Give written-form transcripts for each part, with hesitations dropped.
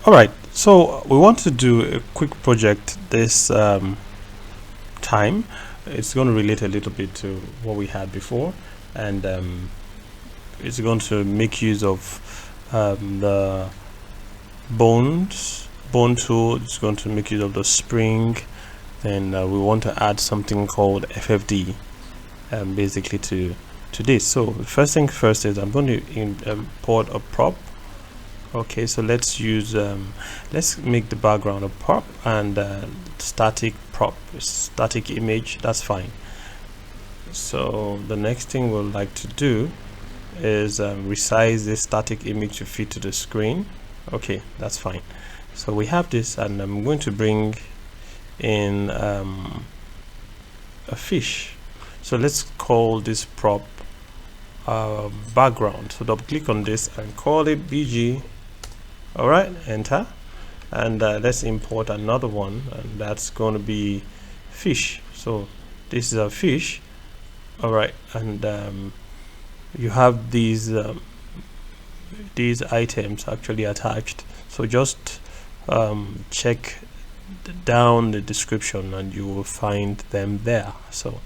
All right, so we want to do a quick project this time. It's going to relate a little bit to what we had before, and it's going to make use of the bone tool. It's going to make use of the spring. Then we want to add something called FFD basically to this. So the first thing first is I'm going to import a prop. Okay, so let's use let's make the background a prop and static prop, static image. That's fine. So the next thing we'll like to do is resize this static image to fit to the screen. Okay, that's fine. So we have this, and I'm going to bring in a fish. So let's call this prop background. So double click on this and call it BG. All right, enter, and let's import another one, and that's going to be fish. So this is a fish. All right, and you have these items actually attached. So just check down the description and you will find them there. So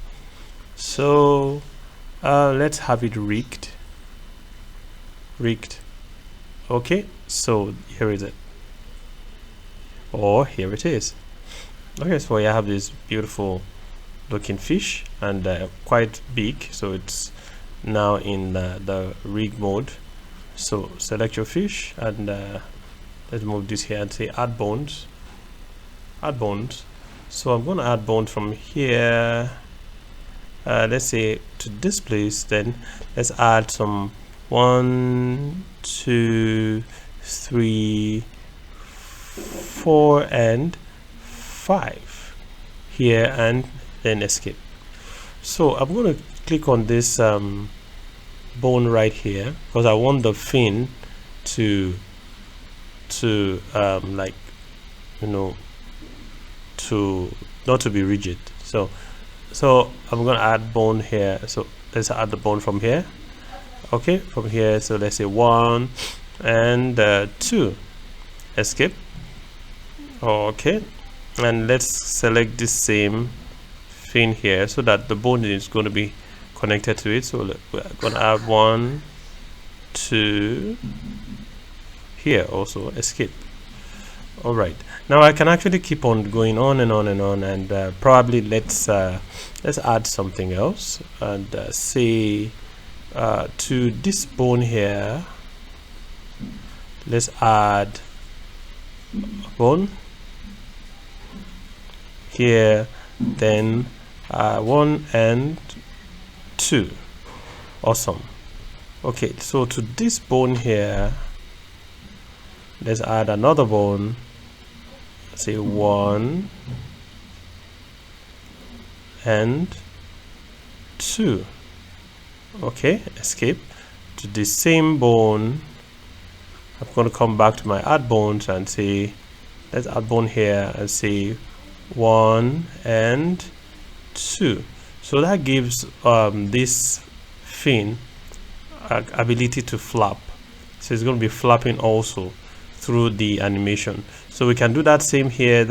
let's have it rigged. Okay, so here is it, or here it is. Okay, so I have this beautiful looking fish, and quite big, so it's now in the rig mode. So select your fish, and let's move this here and say add bones. So I'm going to add bones from here. Let's say to this place. Then let's add some 1, 2, 3, 4 and 5 here, and then escape. So I'm going to click on this bone right here because I want the fin to like, you know, to not to be rigid. So I'm going to add bone here. So let's add the bone from here. Okay, from here. So let's say 1 and 2, escape. Okay, and let's select this same fin here so that the bone is going to be connected to it. So we're going to add 1, 2 here also, escape. All right, now I can actually keep on going on and on and on, and probably let's add something else, and say to this bone here, let's add a bone here, then 1 and 2. Awesome. Okay, so to this bone here, let's add another bone, say 1 and 2. Okay, escape. To the same bone, I'm going to come back to my add bones and say let's add bone here and say 1 and 2. So that gives this fin ability to flap. So it's going to be flapping also through the animation. So we can do that same here,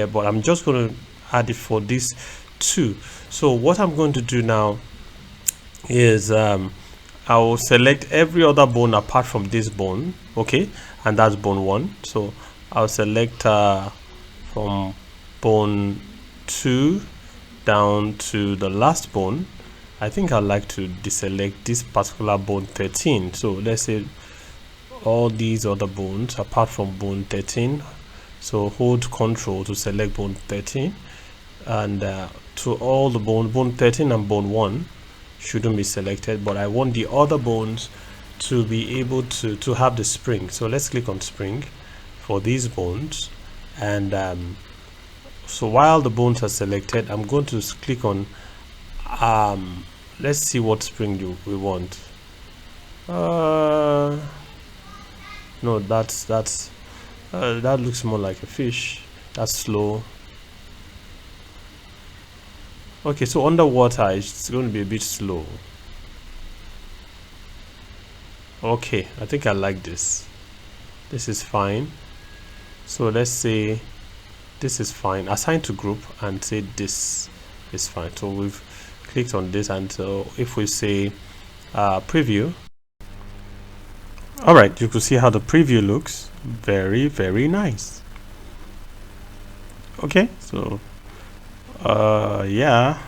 but I'm just going to add it for this 2. So what I'm going to do now is I will select every other bone apart from this bone. Okay, and that's bone 1. So I'll select from bone 2 down to the last bone. I think I'd like to deselect this particular bone 13. So let's say all these other bones apart from bone 13. So hold Control to select bone 13, and to all the bone 13 and bone 1 shouldn't be selected, but I want the other bones to be able to have the spring. So let's click on spring for these bones, and so while the bones are selected, I'm going to click on let's see what spring we want. No, that looks more like a fish. That's slow. Okay, so underwater it's going to be a bit slow. Okay, I think I like this. This is fine. So let's say this is fine, assign to group, and say this is fine. So we've clicked on this, and so if we say preview, all right, you can see how the preview looks. Very, very nice. Okay, so yeah.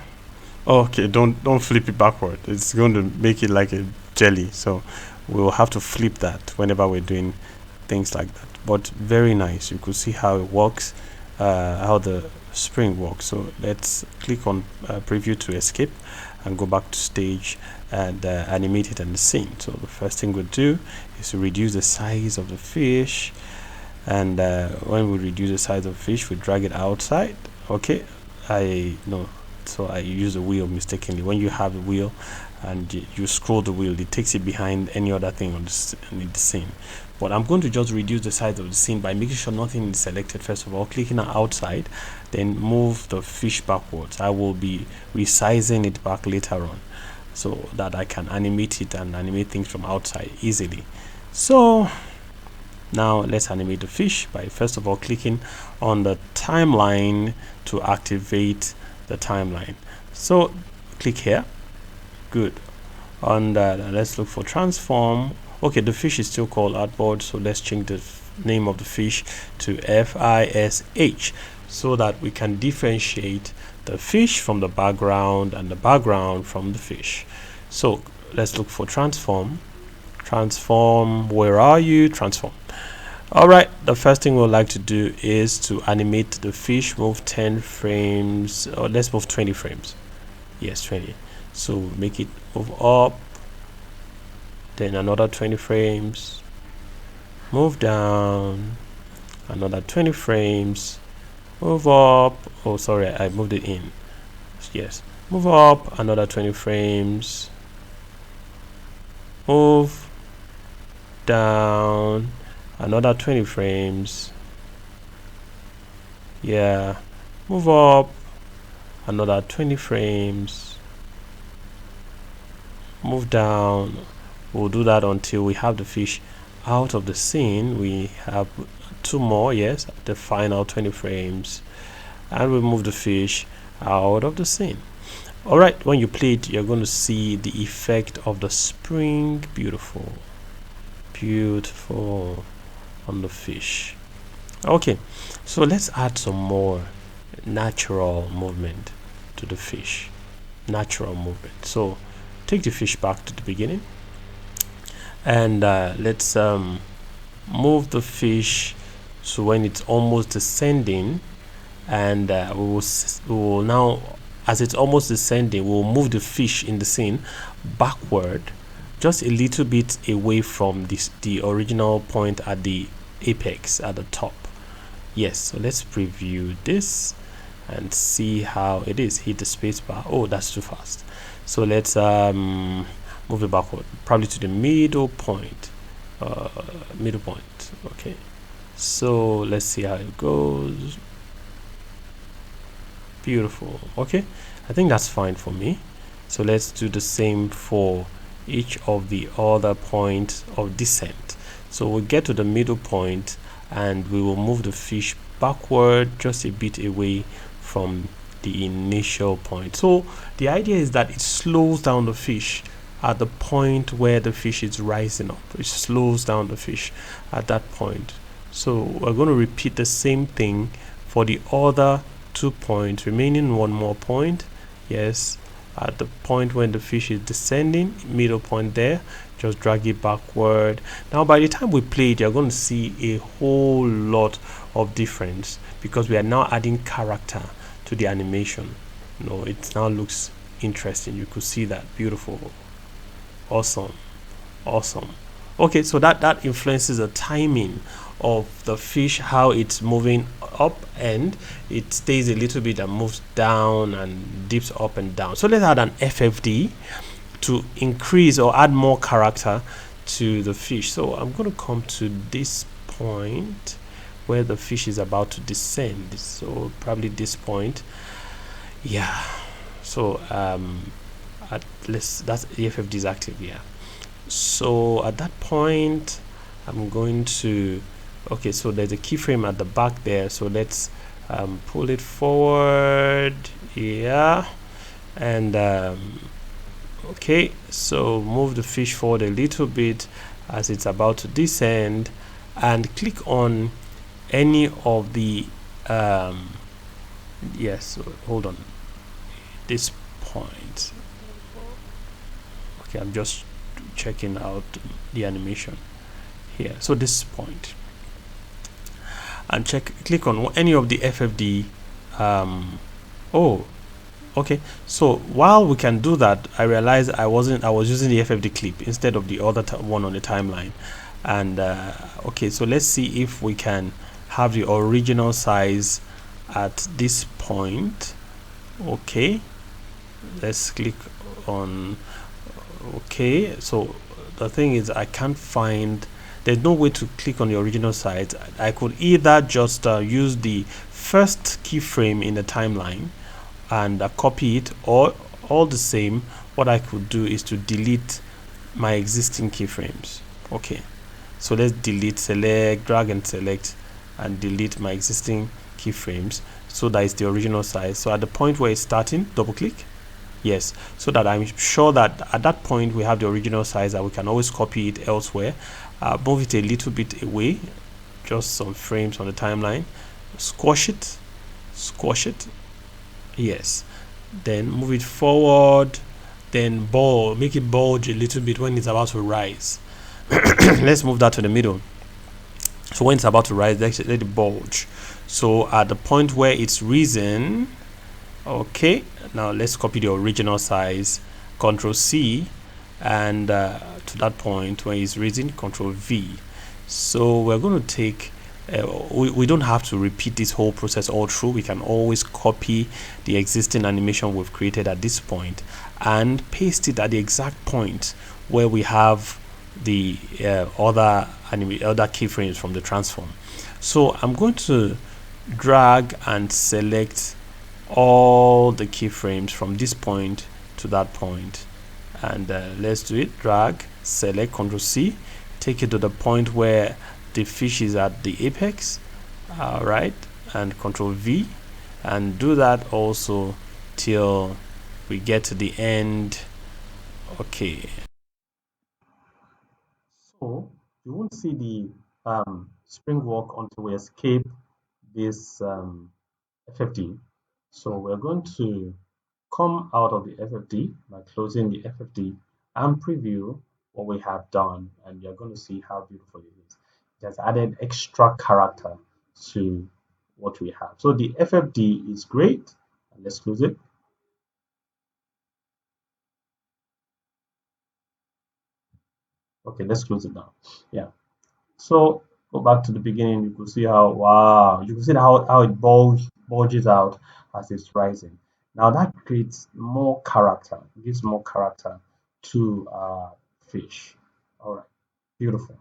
Okay, don't flip it backward. It's going to make it like a jelly, so we'll have to flip that whenever we're doing things like that. But very nice. You could see how it works, how the spring works. So let's click on preview to escape and go back to stage and animate it in the scene. So the first thing we'll do is to reduce the size of the fish, and when we reduce the size of the fish, we drag it outside. Okay, so I use the wheel mistakenly. When you have the wheel and you scroll the wheel, it takes it behind any other thing on in the scene. But I'm going to just reduce the size of the scene by making sure nothing is selected first of all, clicking on outside, then move the fish backwards. I will be resizing it back later on so that I can animate it and animate things from outside easily. So now let's animate the fish by first of all clicking on the timeline to activate the timeline. So click here. Good. On that, let's look for transform. Okay, the fish is still called artboard, so let's change the name of the fish to FISH so that we can differentiate the fish from the background and the background from the fish. So let's look for transform. Transform, where are you? Transform. All right, the first thing we'd like to do is to animate the fish, move 10 frames, or let's move 20 frames. Yes, 20. So make it move up, then another 20 frames, move down, another 20 frames, move up. Oh, sorry, I moved it in. Yes, move up, another 20 frames, move down, another 20 frames. Yeah, move up, another 20 frames, move down. We'll do that until we have the fish out of the scene. We have 2 more, yes, the final 20 frames, and we move the fish out of the scene. All right, when you play it, you're going to see the effect of the spring. Beautiful, beautiful on the fish. Okay, so let's add some more natural movement to the fish. Natural movement. So take the fish back to the beginning, and let's move the fish so when it's almost descending, and we will now, as it's almost descending, we'll move the fish in the scene backward just a little bit away from the original point at the apex at the top. Yes, so let's preview this and see how it is. Hit the space bar. Oh, that's too fast. So let's move it backward, probably to the middle point. Okay, so let's see how it goes. Beautiful. Okay, I think that's fine for me. So let's do the same for each of the other points of descent. So we'll get to the middle point and we will move the fish backward just a bit away from the initial point. So the idea is that it slows down the fish at the point where the fish is rising up. It slows down the fish at that point. So we're going to repeat the same thing for the other 2 points, remaining 1 more point. Yes, at the point when the fish is descending, middle point there, just drag it backward. Now by the time we play it, you're going to see a whole lot of difference because we are now adding character to the animation. It now looks interesting. You could see that. Beautiful. Awesome. Okay, so that influences the timing of the fish, how it's moving up, and it stays a little bit and moves down and dips up and down. So let's add an FFD to increase or add more character to the fish. So I'm going to come to this point where the fish is about to descend, so probably this point. Yeah, so that's the FFD is active. Yeah, so at that point I'm going to Okay, so there's a keyframe at the back there, so let's pull it forward. Yeah, and okay, so move the fish forward a little bit as it's about to descend, and click on any of the yes, hold on, this point. Okay, I'm just checking out the animation here. So this point, and click on any of the FFD. Oh, okay. So while we can do that, I realized I was using the FFD clip instead of the other one on the timeline. And okay, so let's see if we can have the original size at this point. Okay, let's click on okay. So the thing is, I can't find, there's no way to click on the original size. I could either just use the first keyframe in the timeline and copy it, or all the same, what I could do is to delete my existing keyframes. Okay, so let's delete, select, drag and select, and delete my existing keyframes so that it's the original size. So at the point where it's starting, double click, yes, so that I'm sure that at that point we have the original size, that we can always copy it elsewhere. Move it a little bit away, just some frames on the timeline, squash it, yes, then move it forward, then make it bulge a little bit when it's about to rise. Let's move that to the middle. So when it's about to rise, let it bulge. So at the point where it's risen, okay, now let's copy the original size, Control C, and to that point where it's risen, Control V. So we're going to take we don't have to repeat this whole process all through. We can always copy the existing animation we've created at this point and paste it at the exact point where we have the other keyframes from the transform. So I'm going to drag and select all the keyframes from this point to that point, and let's do it. Drag, select, Ctrl C, take it to the point where the fish is at the apex, all right, and Ctrl V, and do that also till we get to the end. Okay, so you won't see the spring walk until we escape this FFD. So we're going to come out of the FFD by closing the FFD and preview what we have done, and you're going to see how beautiful it is. It has added extra character to what we have. So the FFD is great. Let's close it. Okay, let's close it now. Yeah. So go back to the beginning. You could see how, wow, you can see how it bulges out as it's rising. Now that creates more character, gives more character to fish. All right, beautiful.